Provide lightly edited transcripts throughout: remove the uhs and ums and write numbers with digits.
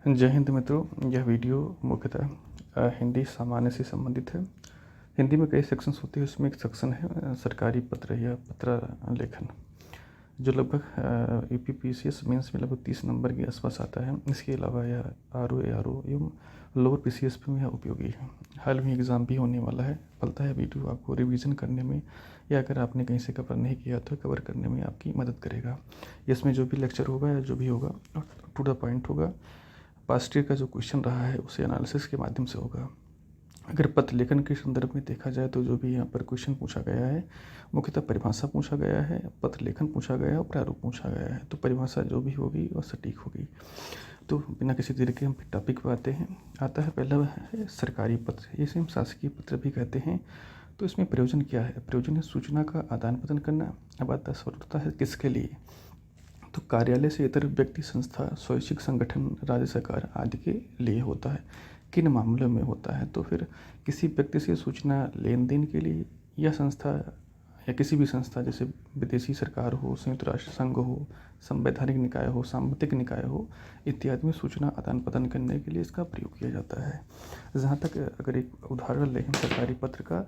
जय हिंद मित्रों, यह वीडियो मुख्यतः हिंदी सामान्य से संबंधित है। हिंदी में कई सेक्शंस होते हैं, उसमें एक सेक्शन है सरकारी पत्र या पत्र लेखन, जो लगभग यूपीपीसीएस मेंस में लगभग 30 नंबर के आसपास आता है। इसके अलावा यह आरओ एआरओ एवं लोअर पीसीएस में यह उपयोगी है। हाल में एग्ज़ाम भी होने वाला है। फलता है वीडियो आपको रिवीजन करने में या अगर आपने कहीं से कवर नहीं किया तो कवर करने में आपकी मदद करेगा। इसमें जो भी लेक्चर होगा या जो भी होगा टू द पॉइंट होगा। पास्ट ईयर का जो क्वेश्चन रहा है उसे एनालिसिस के माध्यम से होगा। अगर पत्र लेखन के संदर्भ में देखा जाए तो जो भी यहाँ पर क्वेश्चन पूछा गया है, मुख्यतः परिभाषा पूछा गया है, पत्र लेखन पूछा गया है और प्रारूप पूछा गया है। तो परिभाषा जो भी होगी वह सटीक होगी। तो बिना किसी देरी के हम टॉपिक पर आते हैं। आता है पहला है सरकारी पत्र, इसे हम शासकीय पत्र भी कहते हैं। तो इसमें प्रयोजन क्या है? प्रयोजन है सूचना का आदान प्रदान करना। अब आता स्वतंत्रता है किसके लिए? तो कार्यालय से इतर व्यक्ति, संस्था, स्वैच्छिक संगठन, राज्य सरकार आदि के लिए होता है। किन मामलों में होता है? तो फिर किसी व्यक्ति से सूचना लेन देन के लिए, या संस्था या किसी भी संस्था जैसे विदेशी सरकार हो, संयुक्त राष्ट्र संघ हो, संवैधानिक निकाय हो, सांविधिक निकाय हो, इत्यादि में सूचना आदान प्रदान करने के लिए इसका प्रयोग किया जाता है। जहाँ तक अगर एक उदाहरण लें सरकारी पत्र का,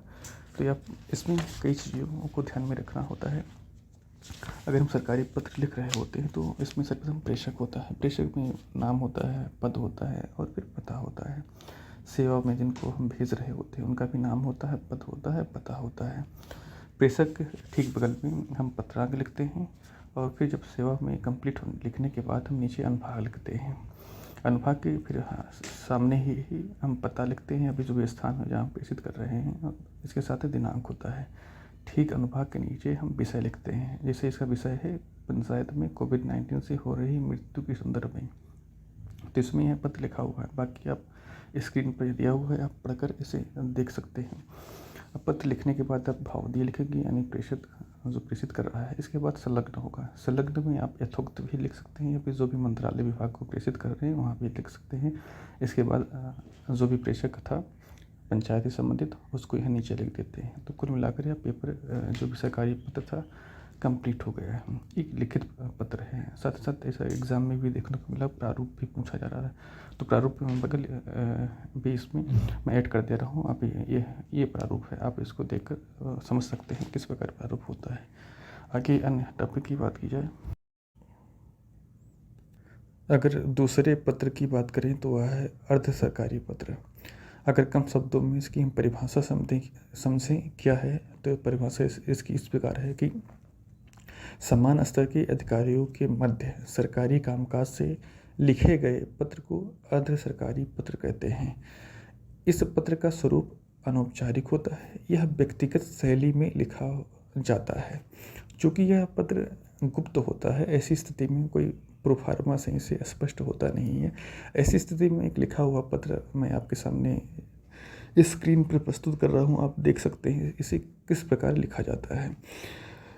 तो आप इसमें कई चीज़ों को ध्यान में रखना होता है। अगर हम सरकारी पत्र लिख रहे होते हैं तो इसमें सर्वप्रथम प्रेषक होता है। प्रेषक में नाम होता है, पद होता है और फिर पता होता है। सेवा में जिनको हम भेज रहे होते हैं उनका भी नाम होता है, पद होता है, पता होता है। प्रेषक के ठीक बगल में हम पत्रांक लिखते हैं और फिर जब सेवा में कंप्लीट लिखने के बाद हम नीचे अनुभाग लिखते हैं। अनुभाग के फिर सामने ही हम पता लिखते हैं, अभी जो भी स्थान है जहाँ प्रेषित कर रहे हैं, इसके साथ ही दिनांक होता है। ठीक अनुभाग के नीचे हम विषय लिखते हैं। जैसे इसका विषय है पंचायत में कोविड-19 से हो रही मृत्यु के संदर्भ में, तो इसमें यह पत्र लिखा हुआ है। बाकी आप स्क्रीन पर दिया हुआ है, आप पढ़कर इसे देख सकते हैं। अब पत्र लिखने के बाद आप भावादिय लिखेंगे, यानी प्रेषित जो प्रेषित कर रहा है। इसके बाद संलग्न होगा। संलग्न में आप यथोक्त भी लिख सकते हैं या फिर जो भी मंत्रालय विभाग को प्रेषित कर रहे हैं वहाँ भी लिख सकते हैं। इसके बाद जो भी प्रेषक था पंचायत से संबंधित, उसको यहाँ नीचे लिख देते हैं। तो कुल मिलाकर यह पेपर जो भी सरकारी पत्र था कंप्लीट हो गया है। एक लिखित पत्र है। साथ साथ ऐसा एग्ज़ाम में भी देखने को मिला, प्रारूप भी पूछा जा रहा है। तो प्रारूप बगल भी इसमें मैं ऐड कर दे रहा हूँ। आप ये प्रारूप है, आप इसको देखकर समझ सकते हैं किस प्रकार प्रारूप होता है। आगे अन्य टॉपिक की बात की जाए, अगर दूसरे पत्र की बात करें तो वह है अर्ध सरकारी पत्र। अगर कम शब्दों में इसकी हम परिभाषा समझें क्या है, तो परिभाषा इसकी इस प्रकार है कि समान स्तर के अधिकारियों के मध्य सरकारी कामकाज से लिखे गए पत्र को अर्ध सरकारी पत्र कहते हैं। इस पत्र का स्वरूप अनौपचारिक होता है। यह व्यक्तिगत शैली में लिखा जाता है। चूँकि यह पत्र गुप्त होता है, ऐसी स्थिति में कोई प्रोफार्मा सही से स्पष्ट होता नहीं है। ऐसी स्थिति में एक लिखा हुआ पत्र मैं आपके सामने स्क्रीन पर प्रस्तुत कर रहा हूँ। आप देख सकते हैं इसे किस प्रकार लिखा जाता है।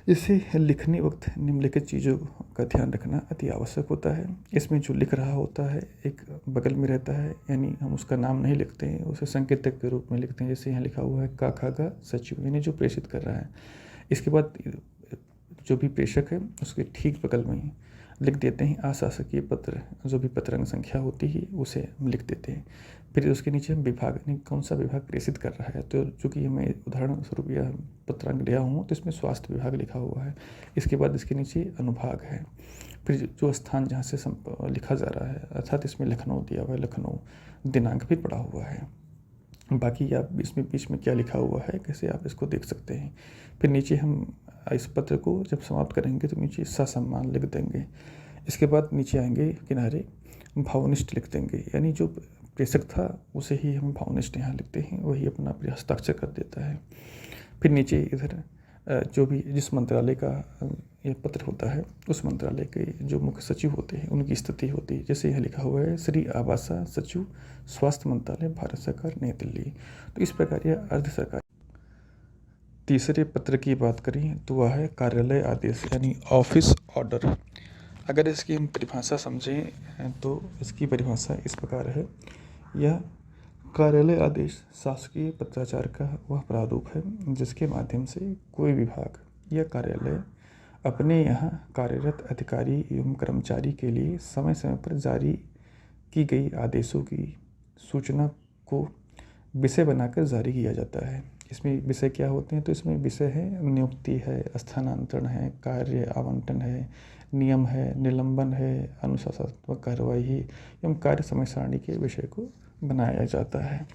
इसे लिखने वक्त निम्नलिखित चीज़ों का ध्यान रखना अति आवश्यक होता है। इसमें जो लिख रहा होता है एक बगल में रहता है, यानी हम उसका नाम नहीं लिखते हैं, उसे संकेतक के रूप में लिखते हैं। जैसे यहाँ लिखा हुआ है का खा गा सचिव, यानी जो प्रेषित कर रहा है। इसके बाद जो भी प्रेषक है उसके ठीक बगल में लिख देते हैं अशासकीय पत्र। जो भी पत्रांक संख्या होती है उसे हम लिख देते हैं। फिर उसके नीचे हम विभाग, यानी कौन सा विभाग प्रेषित कर रहा है। तो चूँकि मैं उदाहरण स्वरूप यह पत्रांक लिया हूँ तो इसमें स्वास्थ्य विभाग लिखा हुआ है। इसके बाद इसके नीचे अनुभाग है। फिर जो स्थान जहाँ से लिखा जा रहा है, अर्थात इसमें लखनऊ दिया हुआ है, लखनऊ, दिनांक भी पड़ा हुआ है। बाकी आप इसमें बीच में क्या लिखा हुआ है कैसे आप इसको देख सकते हैं। फिर नीचे हम इस पत्र को जब समाप्त करेंगे तो नीचे ससम्मान लिख देंगे। इसके बाद नीचे आएंगे किनारे भावनिष्ठ लिख देंगे, यानी जो प्रेषक था उसे ही हम भावनिष्ठ यहाँ लिखते हैं, वही अपना हस्ताक्षर कर देता है। फिर नीचे इधर जो भी जिस मंत्रालय का ये पत्र होता है उस मंत्रालय के जो मुख्य सचिव होते हैं उनकी स्थिति होती है। जैसे यहाँ लिखा हुआ है श्री आवासा सचिव, स्वास्थ्य मंत्रालय, भारत सरकार, नई दिल्ली। तो इस प्रकार यह अर्ध सरकारी। तीसरे पत्र की बात करें तो वह है कार्यालय आदेश, यानी ऑफिस ऑर्डर। अगर इसकी हम परिभाषा समझें तो इसकी परिभाषा इस प्रकार है। यह कार्यालय आदेश शासकीय पत्राचार का वह प्रारूप है जिसके माध्यम से कोई विभाग या कार्यालय अपने यहाँ कार्यरत अधिकारी एवं कर्मचारी के लिए समय समय पर जारी की गई आदेशों की सूचना को विषय बनाकर जारी किया जाता है। इसमें विषय क्या होते हैं? तो इसमें विषय है नियुक्ति है, स्थानांतरण है, कार्य आवंटन है, नियम है, निलंबन है, अनुशासनात्मक कार्रवाई है एवं कार्य समय सारणी के विषय को बनाया जाता है।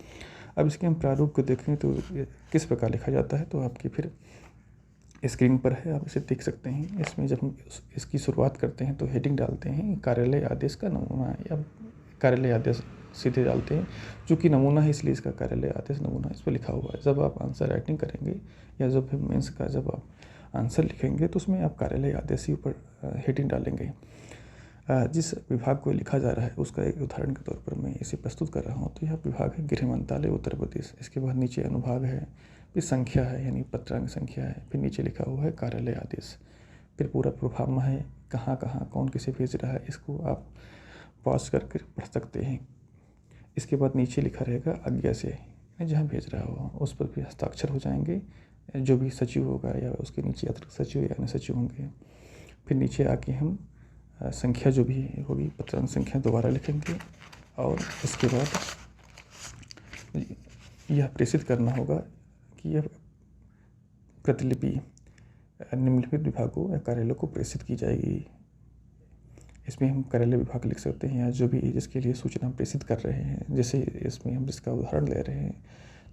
अब इसके हम प्रारूप को देखें तो किस प्रकार लिखा जाता है, तो आपकी फिर स्क्रीन पर है, आप इसे देख सकते हैं। इसमें जब हम इसकी शुरुआत करते हैं तो हेडिंग डालते हैं कार्यालय आदेश का नमूना, या कार्यालय आदेश सीधे डालते हैं। चूँकि नमूना है इसलिए इसका कार्यालय आदेश नमूना इस पर लिखा हुआ है। जब आप आंसर राइटिंग करेंगे या जब फिर मेंस का जब आप आंसर लिखेंगे तो उसमें आप कार्यालय आदेश ही ऊपर हेडिंग डालेंगे। जिस विभाग को लिखा जा रहा है उसका एक उदाहरण के तौर पर मैं इसे प्रस्तुत कर रहा हूँ। तो यह विभाग है गृह मंत्रालय उत्तर प्रदेश। इसके बाद नीचे अनुभाग है, फिर संख्या है यानी पत्रांक संख्या है, फिर नीचे लिखा हुआ है कार्यालय आदेश, फिर पूरा प्रोफार्मा है, कहाँ कहाँ कौन किसे भेज रहा है, इसको आप पॉज करके पढ़ सकते हैं। इसके बाद नीचे लिखा रहेगा आज्ञा से, जहाँ भेज रहा हो उस पर भी हस्ताक्षर हो जाएंगे, जो भी सचिव होगा या उसके नीचे अतिरिक्त सचिव या अन्य सचिव होंगे। फिर नीचे आके हम संख्या जो भी होगी पत्रांक संख्या दोबारा लिखेंगे और इसके बाद यह प्रेषित करना होगा कि यह प्रतिलिपि निम्नलिखित विभागों या कार्यालयों को प्रेषित की जाएगी। इसमें हम कार्यालय विभाग लिख सकते हैं या जो भी जिसके लिए सूचना प्रेषित कर रहे हैं। जैसे इसमें हम जिसका उदाहरण ले रहे हैं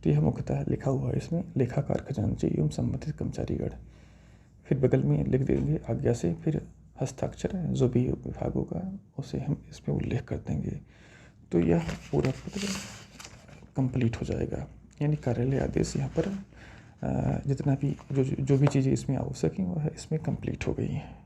तो यह मुख्यतः लिखा हुआ है इसमें लेखाकार खजांची एवं संबंधित कर्मचारीगण। फिर बगल में लिख देंगे आज्ञा से, फिर हस्ताक्षर जो भी विभाग होगा उसे हम इसमें उल्लेख कर देंगे। तो यह पूरा पत्र कंप्लीट हो जाएगा। यानी कार्यालय आदेश यहाँ पर जितना भी जो भी चीज़ें इसमें आवश्यक हैं वह इसमें कंप्लीट हो गई हैं।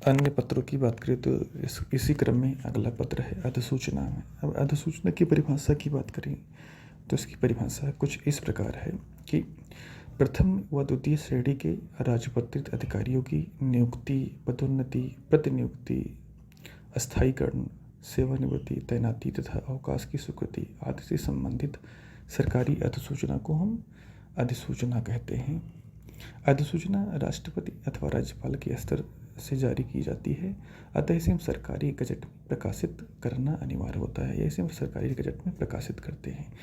अन्य पत्रों की बात करें तो इसी क्रम में अगला पत्र है अधिसूचना में। अब अधिसूचना की परिभाषा की बात करें तो इसकी परिभाषा कुछ इस प्रकार है कि प्रथम व द्वितीय श्रेणी के राजपत्रित अधिकारियों की नियुक्ति, पदोन्नति, प्रतिनियुक्ति, अस्थायीकरण, सेवानिवृत्ति, तैनाती तथा अवकाश की स्वीकृति आदि से संबंधित सरकारी अधिसूचना को हम अधिसूचना कहते हैं। अधिसूचना राष्ट्रपति अथवा राज्यपाल के स्तर से जारी की जाती है, अतः इसे हम सरकारी गजट में प्रकाशित करना अनिवार्य होता है, या इसे हम सरकारी गजट में प्रकाशित करते हैं।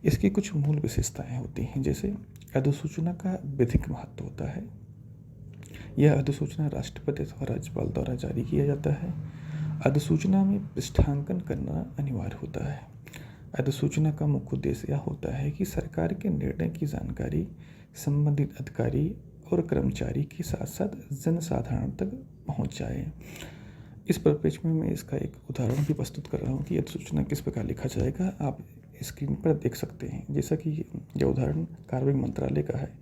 इसकी कुछ मूल विशेषताएं होती हैं, जैसे अधिसूचना का विधिक महत्व होता है। यह अधिसूचना राष्ट्रपति अथवा राज्यपाल द्वारा जारी किया जाता है। अधिसूचना में पृष्ठांकन करना अनिवार्य होता है। अधिसूचना का मुख्य उद्देश्य यह होता है कि सरकार के निर्णय की जानकारी संबंधित अधिकारी और कर्मचारी के साथ साथ जनसाधारण तक पहुंच जाए। इस परिप्रेक्ष्य में मैं इसका एक उदाहरण भी प्रस्तुत कर रहा हूँ कि अधिसूचना किस प्रकार लिखा जाएगा, आप स्क्रीन पर देख सकते हैं। जैसा कि यह उदाहरण कार्मिक मंत्रालय का है,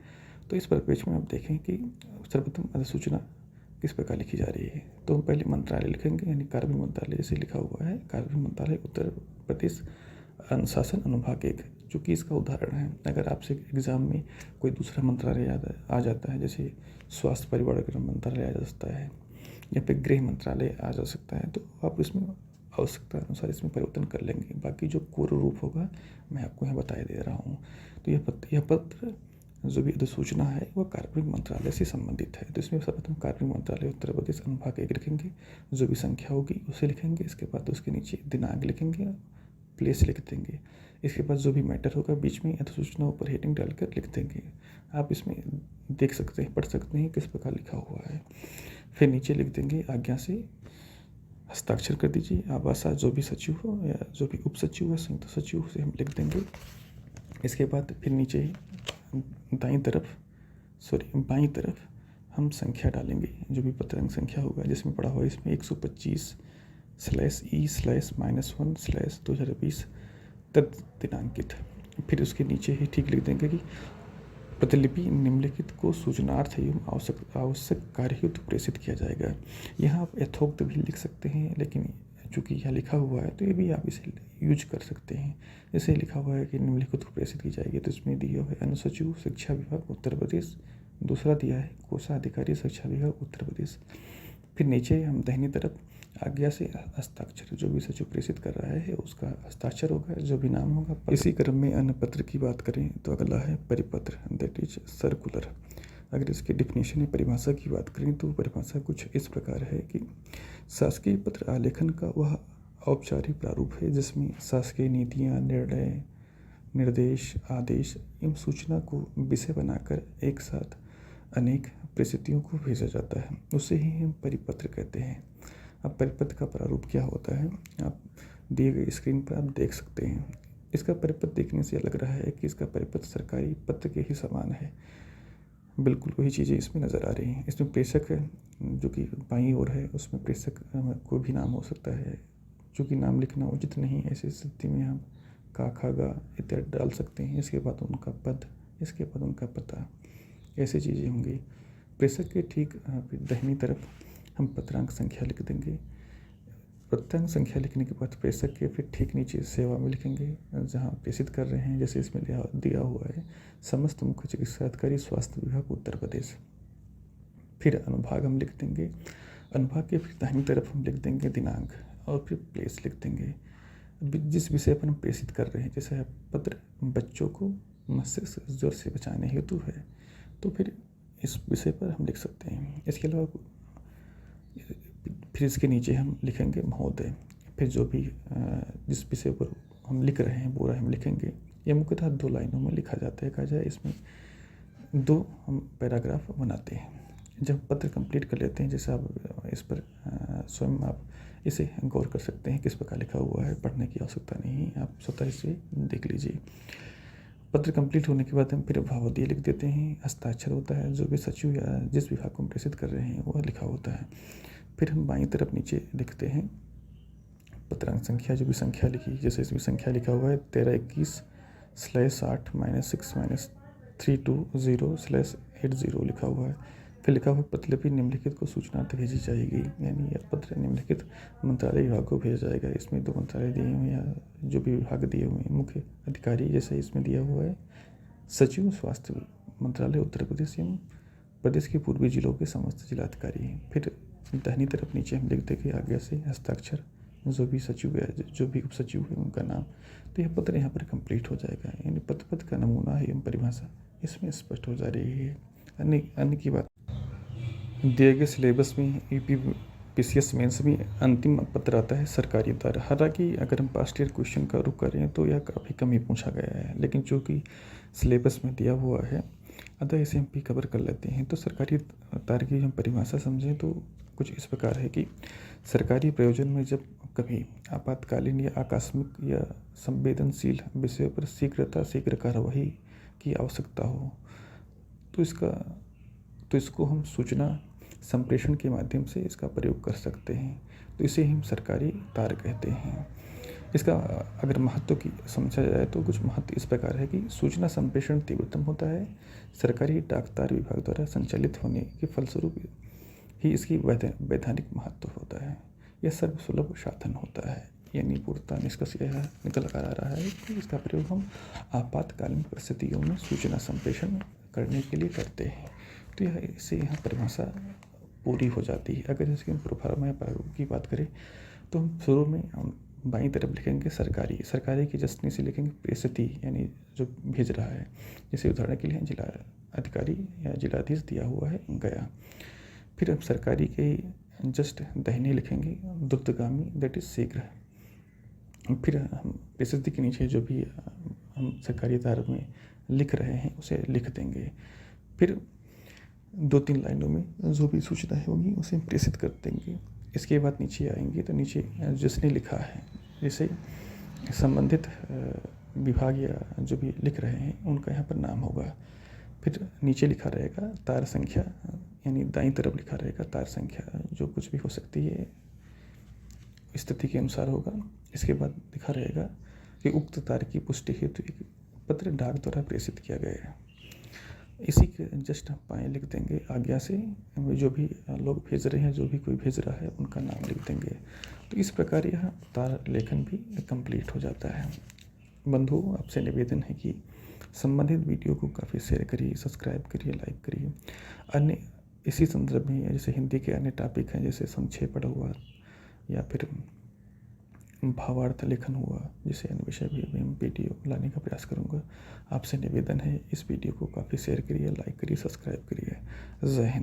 तो इस परिप्रेक्ष्य में आप देखें कि सर्वप्रथम अधिसूचना किस प्रकार लिखी जा रही है। तो हम पहले मंत्रालय लिखेंगे, यानी कार्मिक मंत्रालय जैसे लिखा हुआ है, कार्मिक मंत्रालय उत्तर प्रदेश अनुशासन अनुभाग 1, चूँकि इसका उदाहरण है। अगर आपसे एग्ज़ाम में कोई दूसरा मंत्रालय याद आ जाता है, जैसे स्वास्थ्य परिवार मंत्रालय आ जा सकता है या फिर गृह मंत्रालय आ जा सकता है, तो आप इसमें आवश्यकता अनुसार इसमें परिवर्तन कर लेंगे। बाकी जो पूर्ण रूप होगा मैं आपको यहाँ बता दे रहा हूँ। तो यह पत्र जो भी अधिसूचना है वह कार्मिक मंत्रालय से संबंधित है। तो इसमें सर्वप्रथम कार्मिक मंत्रालय उत्तर प्रदेश अनुभाग 1 लिखेंगे, जो भी संख्या होगी उसे लिखेंगे। इसके बाद उसके नीचे दिनांक लिखेंगे, प्लेस लिख देंगे। इसके बाद जो भी मैटर होगा बीच में अधिसूचना ऊपर हेडिंग डालकर लिख देंगे। आप इसमें देख सकते हैं, पढ़ सकते हैं किस प्रकार लिखा हुआ है। फिर नीचे लिख देंगे आज्ञा से हस्ताक्षर कर दीजिए। आवासा जो भी सचिव हो या जो भी उप सचिव है, संयुक्त सचिव से हम लिख देंगे। इसके बाद फिर नीचे बाईं तरफ हम संख्या डालेंगे, जो भी पत्रांक संख्या होगा जिसमें पड़ा हुआ इसमें 125/E/-1/2020 तद दिनांकित। फिर उसके नीचे ही ठीक लिख देंगे कि प्रतिलिपि निम्नलिखित को सूचनार्थ एवं आवश्यक कार्य हेतु प्रेषित किया जाएगा। यहाँ आप यथोक्त भी लिख सकते हैं, लेकिन चूँकि यह लिखा हुआ है तो ये भी आप इसे यूज कर सकते हैं। जैसे लिखा हुआ है कि निम्नलिखित को प्रेषित की जाएगी, तो इसमें दिया हुआ है अनुसचिव शिक्षा विभाग उत्तर प्रदेश, दूसरा दिया है कोषाधिकारी शिक्षा विभाग उत्तर प्रदेश। फिर नीचे हम दाहिनी तरफ आज्ञा से हस्ताक्षर, जो भी सचिव प्रेषित कर रहा है उसका हस्ताक्षर होगा, जो भी नाम होगा। इसी क्रम में अन्य पत्र की बात करें तो अगला है परिपत्र, दैट इज सर्कुलर। अगर इसकी डिफिनीशन या परिभाषा की बात करें तो परिभाषा कुछ इस प्रकार है कि शासकीय पत्र आलेखन का वह औपचारिक प्रारूप है जिसमें शासकीय नीतियाँ, निर्णय, निर्देश, आदेश एवं सूचना को विषय बनाकर एक साथ अनेक परिस्थितियों को भेजा जाता है, उसे ही हम परिपत्र कहते हैं। अब परिपत्र का प्रारूप क्या होता है, आप दिए गए स्क्रीन पर आप देख सकते हैं। इसका परिपत्र देखने से लग रहा है कि इसका परिपत्र सरकारी पत्र के ही समान है। बिल्कुल वही चीज़ें इसमें नज़र आ रही हैं। इसमें प्रेषक जो कि बाईं ओर है उसमें प्रेषक कोई भी नाम हो सकता है, जो कि नाम लिखना उचित नहीं है। ऐसी स्थिति में हम का, खा, गा इत्यादि डाल सकते हैं। इसके बाद उनका पद, इसके बाद उनका पता, ऐसी चीज़ें होंगी। प्रेषक के ठीक दाहिनी तरफ हम पत्रांक संख्या लिख देंगे। पत्रांक संख्या लिखने के बाद प्रेषक के फिर ठीक नीचे सेवा में लिखेंगे जहाँ प्रेषित कर रहे हैं। जैसे इसमें दिया हुआ है समस्त मुख्य चिकित्सा अधिकारी स्वास्थ्य विभाग उत्तर प्रदेश। फिर अनुभाग हम लिख देंगे। अनुभाग के फिर दाहिनी तरफ हम लिख देंगे दिनांक और फिर प्लेस लिख देंगे। जिस विषय पर हम प्रेषित कर रहे हैं, जैसे पत्र बच्चों को मस्तिष्क ज्वर से बचाने हेतु है, तो फिर इस विषय पर हम लिख सकते हैं। इसके अलावा फिर इसके नीचे हम लिखेंगे महोदय। फिर जो भी जिस विषय पर हम लिख रहे हैं पूरा हम लिखेंगे। ये मुख्यतः 2 लाइनों में लिखा जाता है। कहा जाए इसमें 2 हम पैराग्राफ बनाते हैं। जब पत्र कंप्लीट कर लेते हैं, जैसे आप इस पर स्वयं आप इसे गौर कर सकते हैं किस प्रकार लिखा हुआ है, पढ़ने की आवश्यकता नहीं है, आप स्वतः इसे देख लीजिए। पत्र कंप्लीट होने के बाद हम फिर भावादिय लिख देते हैं। हस्ताक्षर होता है, जो भी सचिव या जिस विभाग को हम प्रेषित कर रहे हैं वह लिखा होता है। फिर हम बाईं तरफ नीचे लिखते हैं पत्रांक संख्या, जो भी संख्या लिखी, जैसे इसमें संख्या लिखा हुआ है 1321/8-6-320/80 लिखा हुआ है। फिर लिखा हुआ प्रतिलिपि निम्नलिखित को सूचनार्थ भेजी जाएगी, यानी यह पत्र निम्नलिखित मंत्रालय विभाग को भेजा जाएगा। इसमें 2 मंत्रालय दिए हुए हैं या जो भी विभाग दिए हुए हैं, मुख्य अधिकारी जैसे इसमें दिया हुआ है सचिव स्वास्थ्य मंत्रालय उत्तर प्रदेश एवं प्रदेश के पूर्वी जिलों के समस्त जिलाधिकारी हैं। फिर दाहिनी तरफ नीचे हम लिख देंगे आज्ञा से हस्ताक्षर, जो भी सचिव है, जो भी उप सचिव है उनका नाम। तो यह पत्र यहाँ पर कंप्लीट हो जाएगा। यानी पत्र का नमूना एवं परिभाषा इसमें स्पष्ट हो जा रही है। अन्य की बात, दिए गए सिलेबस में यूपीपीसीएस मेंस में अंतिम पत्र आता है सरकारी द्वारा। हालांकि अगर हम पास्ट ईयर क्वेश्चन का रुख करें तो यह काफ़ी कम ही पूछा गया है, लेकिन चूँकि सिलेबस में दिया हुआ है अतः इसे हम भी कवर कर लेते हैं। तो सरकारी तार की हम परिभाषा समझें तो कुछ इस प्रकार है कि सरकारी प्रयोजन में जब कभी आपातकालीन या आकस्मिक या संवेदनशील विषयों पर शीघ्र कार्यवाही की आवश्यकता हो तो इसको हम सूचना संप्रेषण के माध्यम से इसका प्रयोग कर सकते हैं। तो इसे हम सरकारी तार कहते हैं। इसका अगर महत्व की समझा जाए तो कुछ महत्व इस प्रकार है कि सूचना संप्रेषण तीव्रतम होता है। सरकारी डाक तार विभाग द्वारा संचालित होने के फलस्वरूप ही इसकी वैधानिक महत्व होता है। यह सर्वसुलभ साधन होता है। यानी पूर्णतः निष्कर्ष यह निकल कर आ रहा है कि इसका प्रयोग हम आपातकालीन परिस्थितियों में सूचना संप्रेषण करने के लिए करते हैं। तो यह इससे यहाँ परिभाषा पूरी हो जाती है। अगर इसके हम प्रोफार्मा या प्रारूप की बात करें तो हम शुरू में हम बाईं तरफ लिखेंगे सरकारी की जस्ट नीचे लिखेंगे प्रेषित, यानी जो भेज रहा है। जैसे उदाहरण के लिए जिला अधिकारी या जिलाधीश दिया हुआ है गया। फिर हम सरकारी के जस्ट दाहिने लिखेंगे द्रुतगामी, दैट इज शीघ्र। फिर हम प्रेषित के नीचे जो भी हम सरकारी तार में लिख रहे हैं उसे लिख देंगे। फिर 2-3 लाइनों में जो भी सूचनाएं होंगी उसे हम प्रेषित कर देंगे। इसके बाद नीचे आएंगे तो नीचे जिसने लिखा है, जैसे संबंधित विभाग या जो भी लिख रहे हैं उनका यहाँ पर नाम होगा। फिर नीचे लिखा रहेगा तार संख्या, यानी दाईं तरफ लिखा रहेगा तार संख्या, जो कुछ भी हो सकती है स्थिति के अनुसार होगा। इसके बाद लिखा रहेगा कि उक्त तार की पुष्टि हेतु एक पत्र डाक द्वारा प्रेषित किया गया है। इसी के जस्ट बाएं लिख देंगे आज्ञा से, जो भी लोग भेज रहे हैं, जो भी कोई भेज रहा है उनका नाम लिख देंगे। तो इस प्रकार यह तार लेखन भी कंप्लीट हो जाता है। बंधुओं, आपसे निवेदन है कि संबंधित वीडियो को काफ़ी शेयर करिए, सब्सक्राइब करिए, लाइक करिए। अन्य इसी संदर्भ में जैसे हिंदी के अन्य टॉपिक हैं, जैसे संक्षेप पढ़ा हुआ, या फिर भावार्थ लेखन हुआ, जिसे अन्य विषय भी मैं वीडियो लाने का प्रयास करूँगा। आपसे निवेदन है, इस वीडियो को काफ़ी शेयर करिए, लाइक करिए, सब्सक्राइब करिए। जय हिंद।